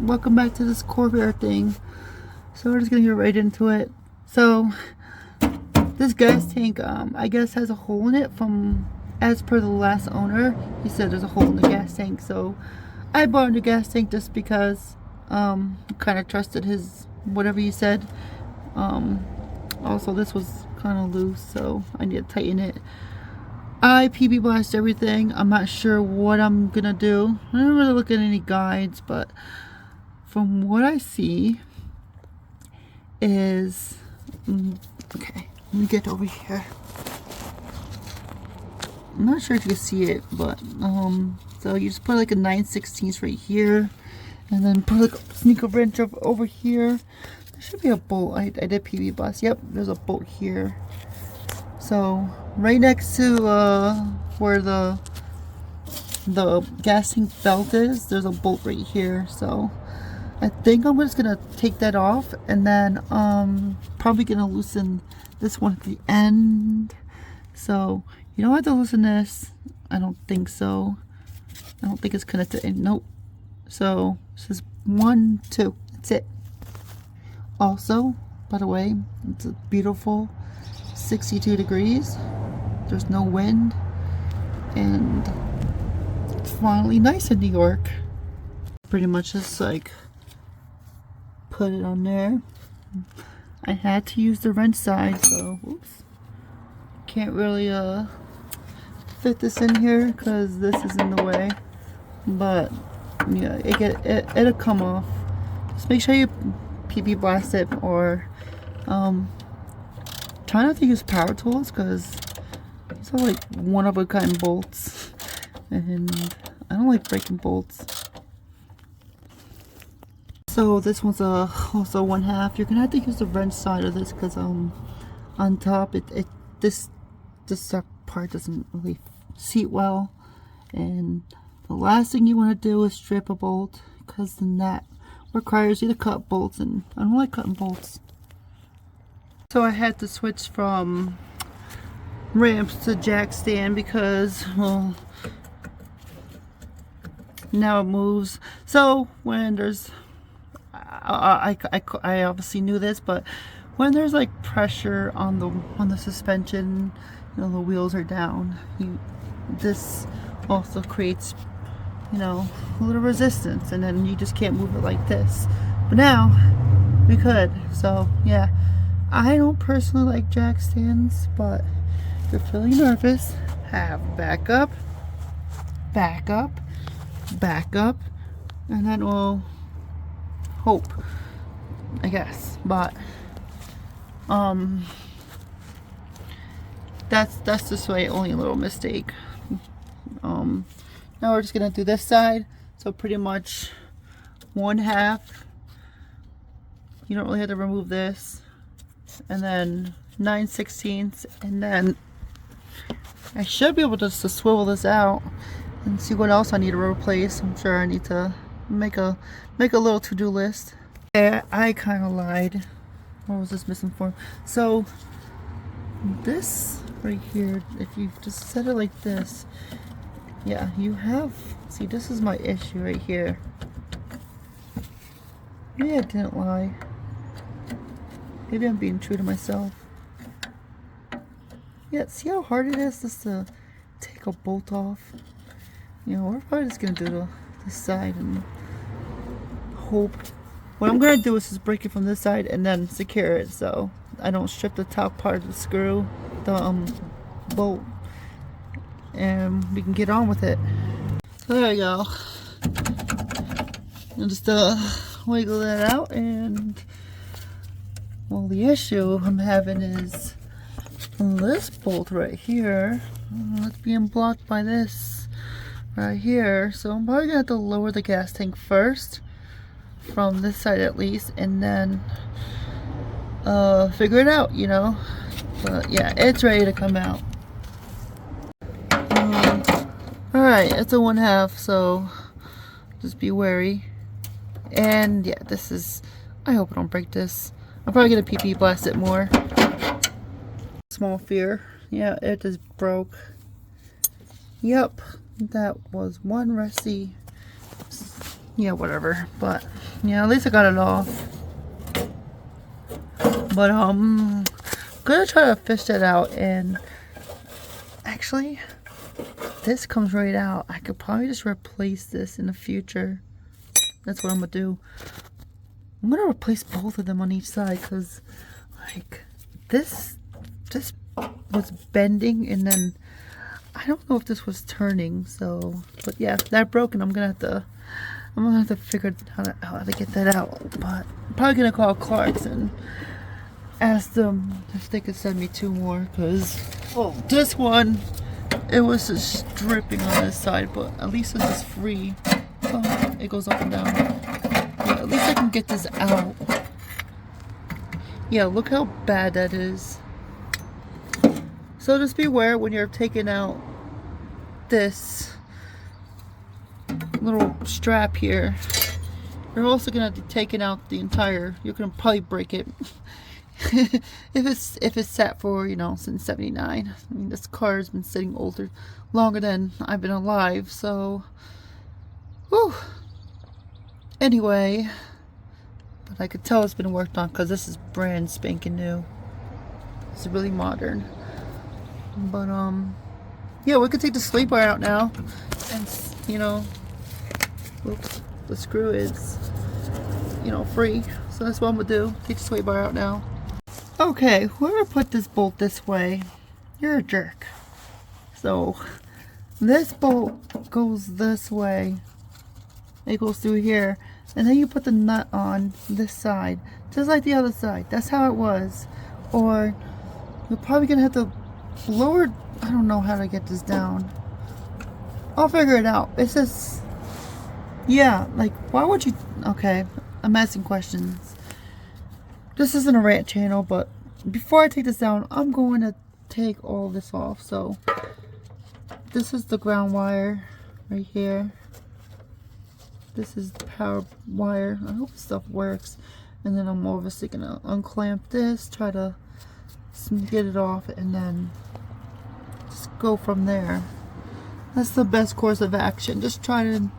welcome back to this Corvair thing. So we're just gonna get right into it. So this gas tank, I guess has a hole in it from, as per the last owner, he said there's a hole in the gas tank. So I bought a new gas tank just because kind of trusted his whatever he said. Also this was kind of loose, so I need to tighten it. I PB blast everything. I'm not sure what I'm gonna do. I didn't really look at any guides, but from what I see is okay, let me get over here. I'm not sure if you can see it, but so you just put like a 9/16 right here, and then put like a sneaker wrench over here. There should be a bolt. I did PB blast. Yep, there's a bolt here. So right next to where the gas tank belt is, there's a bolt right here. So I think I'm just gonna take that off, and then probably gonna loosen this one at the end. So you don't have to loosen this. I don't think so. I don't think it's connected in. Nope. So this is 1, 2. That's it. Also, by the way, it's a beautiful 62 degrees. There's no wind, and it's finally nice in New York. Pretty much just like put it on there. I had to use the wrench side, so oops, can't really fit this in here because this is in the way, but yeah, it'll come off. Just make sure you PB blast it, or try not to use power tools because these are like one of a kind bolts, and I don't like breaking bolts. So this one's also 1/2. You're gonna have to use the wrench side of this because on top this part doesn't really seat well, and the last thing you want to do is strip a bolt because then that requires you to cut bolts, and I don't like cutting bolts. So I had to switch from ramps to jack stand because, well, now it moves. So when there's I obviously knew this, but when there's like pressure on the suspension, you know, the wheels are down, this also creates, you know, a little resistance, and then you just can't move it like this. But now we could. So yeah, I don't personally like jack stands, but if you're feeling nervous, have backup, backup, backup, and then we'll hope, I guess. But that's just my only little mistake. Now we're just gonna do this side. So pretty much 1/2. You don't really have to remove this, and then 9/16, and then I should be able to swivel this out and see what else I need to replace. I'm sure I need to make a little to-do list. Yeah, I kind of lied. What was this missing for? So this right here, if you just set it like this, yeah, you have, see, this is my issue right here. Maybe I didn't lie. Maybe I'm being true to myself. Yeah, see how hard it is just to take a bolt off? You know, we're probably just gonna do the side and hope. What I'm gonna do is just break it from this side and then secure it so I don't strip the top part of the screw, the bolt, and we can get on with it. So there you go. And just wiggle that out, and well, the issue I'm having is this bolt right here. It's being blocked by this right here, so I'm probably gonna have to lower the gas tank first, from this side at least, and then figure it out, you know. But yeah, it's ready to come out. Alright, it's a 1/2, so just be wary. And yeah, this is, I hope I don't break this. I'm probably gonna PP blast it more. Small fear. Yeah, it just broke. Yep, that was one rusty, yeah, whatever. But Yeah, at least I got it off. But I'm gonna try to fish that out, and actually this comes right out. I could probably just replace this in the future. That's what I'm gonna do. I'm gonna replace both of them on each side, because like this was bending, and then I don't know if this was turning. So, but yeah, that broke, and I'm gonna have to figure out how to get that out. But I'm probably gonna call Clark's and ask them if they could send me 2 more, because this one, it was just dripping on this side, but at least this is free. Oh, it goes up and down. Yeah, at least I can get this out. Yeah, look how bad that is. So just beware when you're taking out this little strap here. You're also gonna be taking out the entire. You're gonna probably break it if it's sat for, you know, since '79. I mean, this car has been sitting longer than I've been alive. So, whew. Anyway, but I could tell it's been worked on because this is brand spanking new. It's really modern. But yeah, we could take the sway bar out now, and you know, oops, the screw is, you know, free. So that's what I'm gonna do. Take the sway bar out now. Okay, whoever put this bolt this way, you're a jerk. So this bolt goes this way. It goes through here, and then you put the nut on this side, just like the other side. That's how it was. Or you're probably gonna have to lower. I don't know how to get this down. I'll figure it out. It's just, yeah, like, why would you? Okay, I'm asking questions. This isn't a rant channel, but before I take this down, I'm going to take all this off. So this is the ground wire right here. This is the power wire. I hope this stuff works. And then I'm obviously gonna unclamp this, try to get it off, and then just go from there. That's the best course of action. Just try to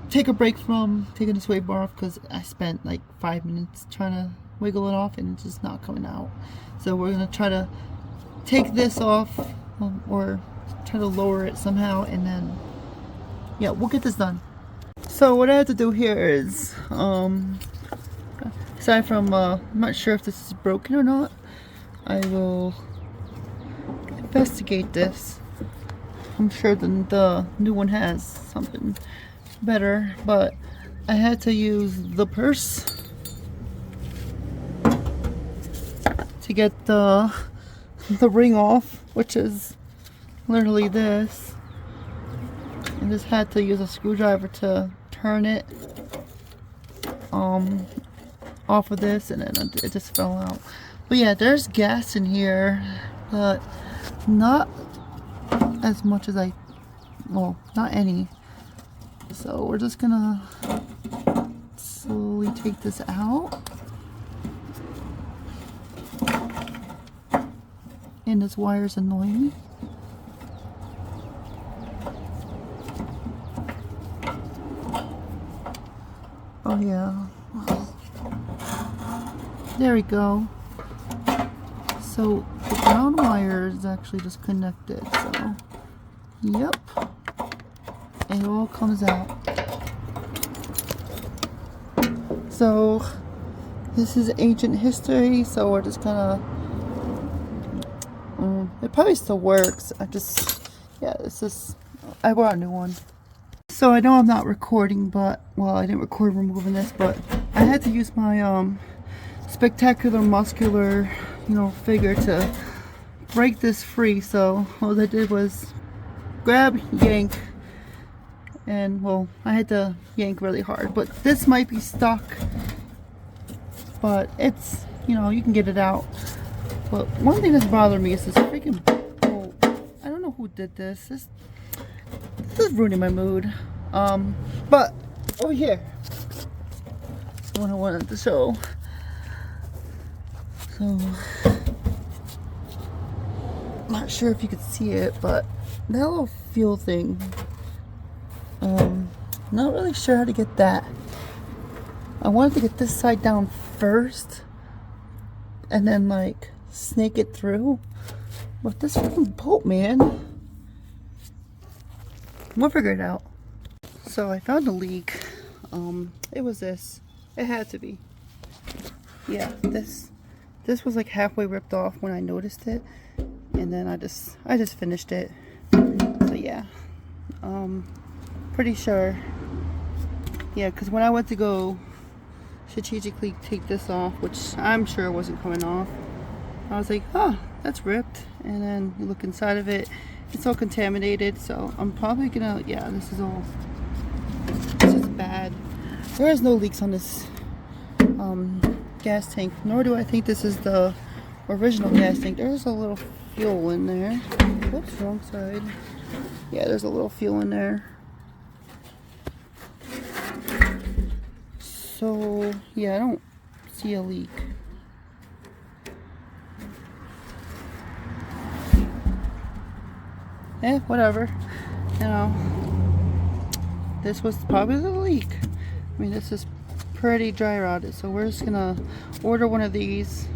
take a break from taking the sway bar off, because I spent like 5 minutes trying to wiggle it off and it's just not coming out. So we're gonna try to take this off, or try to lower it somehow, and then yeah, we'll get this done. So what I have to do here is, aside from I'm not sure if this is broken or not, I will investigate this. I'm sure the new one has something better, but I had to use the purse to get the ring off, which is literally this. I just had to use a screwdriver to turn it off of this, and then it just fell out. But yeah, there's gas in here, but not as much as not any. So we're just gonna slowly take this out. And this wire's annoying me. Oh yeah. There we go. So the ground wire is actually just connected, so yep. And it all comes out. So this is ancient history, so we're just gonna it probably still works. I bought a new one. So I know I'm not recording, but, well, I didn't record removing this, but I had to use my spectacular muscular, you know, figure to break this free. So all I did was grab, yank, and, well, I had to yank really hard. But this might be stuck, but it's, you know, you can get it out. But one thing that's bothering me is this freaking bolt. I don't know who did this. This is ruining my mood. But over here, that's the one I wanted to show. So, I'm not sure if you could see it, but that little fuel thing, not really sure how to get that I wanted to get this side down first and then like snake it through. But this freaking bolt, man. We'll figure it out. So I found a leak. It was this. It had to be. Yeah, this was like halfway ripped off when I noticed it, and then I just finished it. So yeah, pretty sure. Yeah, because when I went to go strategically take this off, which I'm sure wasn't coming off, I was like, oh, that's ripped. And then you look inside of it, it's all contaminated. So I'm probably gonna, yeah, this is bad. There is no leaks on this gas tank, nor do I think this is the original gas tank. There's a little fuel in there. Whoops, wrong side. Yeah, there's a little fuel in there. So yeah, I don't see a leak. Whatever. You know, this was probably the leak. I mean, this is pretty dry rotted, so we're just gonna order one of these,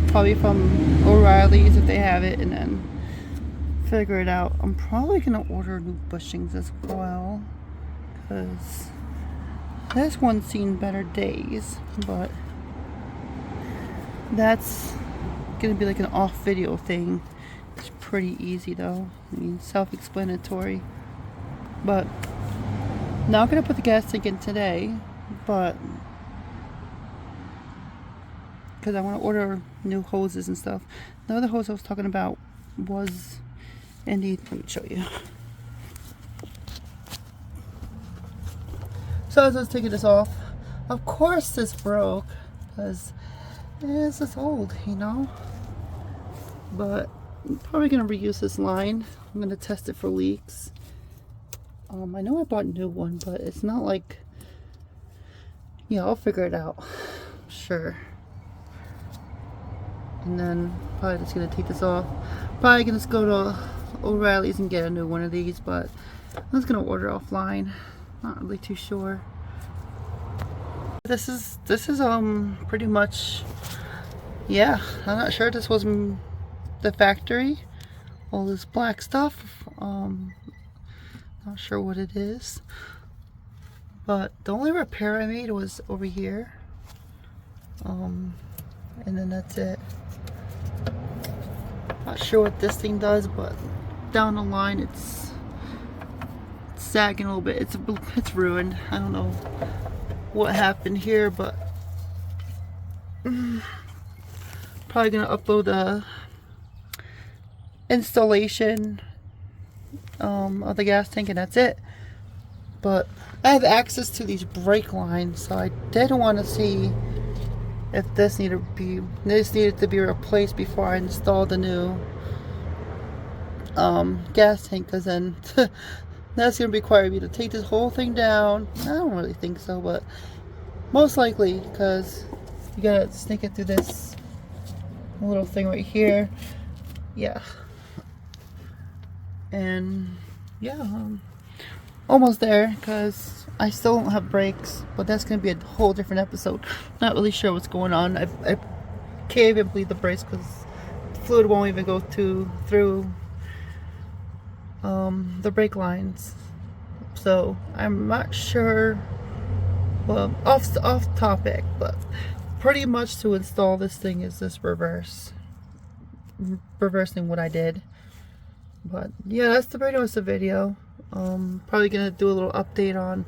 probably from O'Reilly's if they have it, and then figure it out. I'm probably gonna order new bushings as well, because this one's seen better days, but that's gonna be like an off video thing. It's pretty easy though. I mean, self-explanatory. But not gonna put the gas tank in today, but because I want to order new hoses and stuff. The other hose I was talking about was in the, let me show you. So as I was taking this off, of course this broke, because this is old, you know. But I'm probably gonna reuse this line. I'm gonna test it for leaks. I know I bought a new one, but it's not like, yeah, I'll figure it out, sure. And then probably just gonna take this off. Probably gonna just go to O'Reilly's and get a new one of these, but I'm just gonna order offline. Not really too sure. This is pretty much, yeah, I'm not sure this was the factory. All this black stuff, not sure what it is, but the only repair I made was over here, and then that's it. Not sure what this thing does, but down the line it's sagging a little bit. It's ruined. I don't know what happened here, but probably gonna upload a installation of the gas tank, and that's it. But I have access to these brake lines, so I did want to see if this needed to be replaced before I install the new gas tank, because then that's going to require me to take this whole thing down. I don't really think so, but most likely, because you gotta sneak it through this little thing right here. Yeah. And yeah, almost there, because I still don't have brakes, but that's going to be a whole different episode. Not really sure what's going on. I can't even bleed the brakes because the fluid won't even go through the brake lines. So I'm not sure. Well, off topic, but pretty much to install this thing is this reversing what I did. But yeah, that's pretty much the video. Probably gonna do a little update on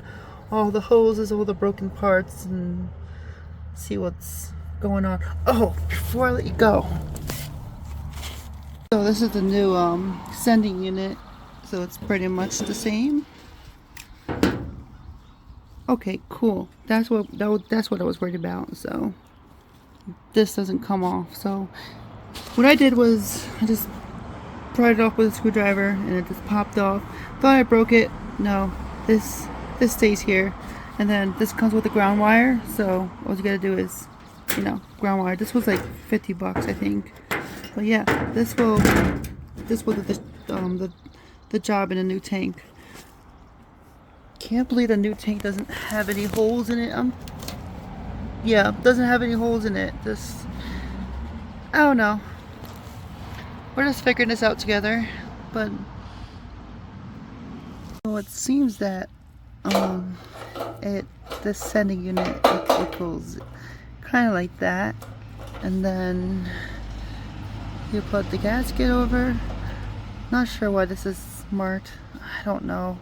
all the hoses, all the broken parts, and see what's going on. Oh, before I let you go, so this is the new sending unit, so it's pretty much the same. Okay, cool. That's what I was worried about. So this doesn't come off. So what I did was I just pried it off with a screwdriver, and it just popped off. Thought I broke it. No, this stays here, and then this comes with a ground wire. So all you gotta do is, you know, ground wire. This was like $50, I think. But yeah, this will do the job in a new tank. can't believe the new tank doesn't have any holes in it. Yeah, doesn't have any holes in it. Just, I don't know. We're just figuring this out together. But so it seems that this sending unit, it goes kind of like that, and then you put the gasket over. Not sure why this is smart. I don't know.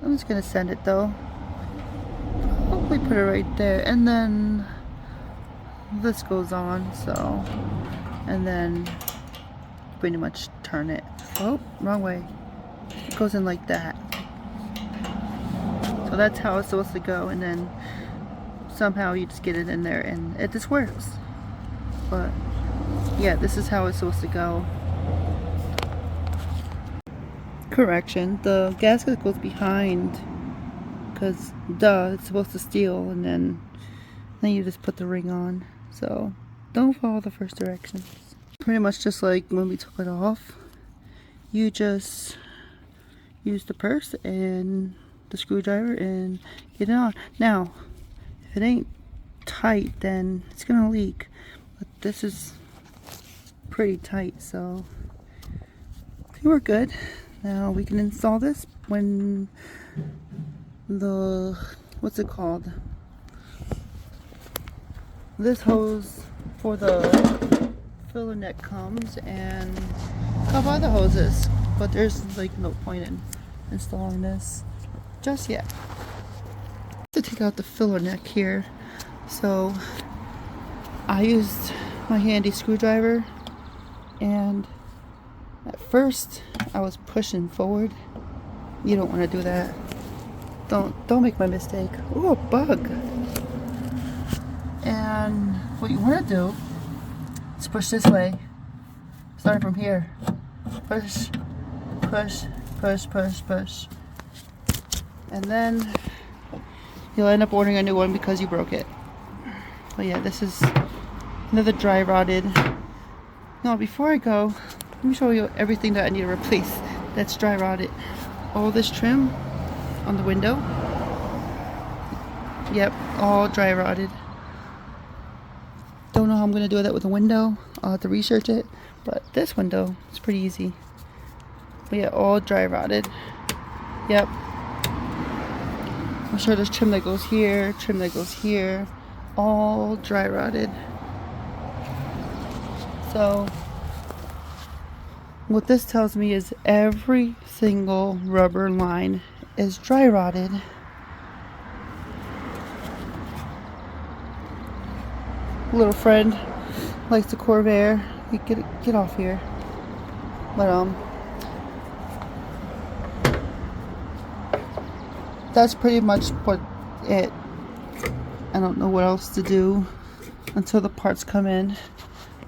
I'm just gonna send it though. Hopefully put it right there, and then this goes on. So, and then pretty much turn it. Oh, wrong way. It goes in like that. So that's how it's supposed to go, and then somehow you just get it in there and it just works. But yeah, this is how it's supposed to go. Correction, the gasket goes behind because duh, it's supposed to steal, and then you just put the ring on. So don't follow the first directions. Pretty much just like when we took it off, you just use the purse and the screwdriver and get it on. Now if it ain't tight, then it's gonna leak, but this is pretty tight, so I think we're good. Now we can install this when the, what's it called, this hose for the filler neck comes, and I'll buy the hoses, but there's like no point in installing this just yet. To take out the filler neck here, so I used my handy screwdriver, and at first I was pushing forward. You don't want to do that. Don't make my mistake. Ooh, a bug. And what you want to do is push this way, starting from here. Push, push, push, push, push, and then you'll end up ordering a new one because you broke it. But yeah, this is another dry rotted. Now before I go, let me show you everything that I need to replace that's dry rotted. All this trim on the window, yep, all dry rotted. Don't know how I'm gonna do that with the window. I'll have to research it, but this window is pretty easy. But yeah, all dry rotted. Yep. I'm sure there's trim that goes here, trim that goes here, all dry rotted. So what this tells me is every single rubber line is dry rotted. Little friend likes the Corvair. Get off here. But that's pretty much what it. I don't know what else to do until the parts come in.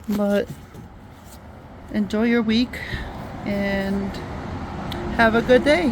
But enjoy your week and have a good day.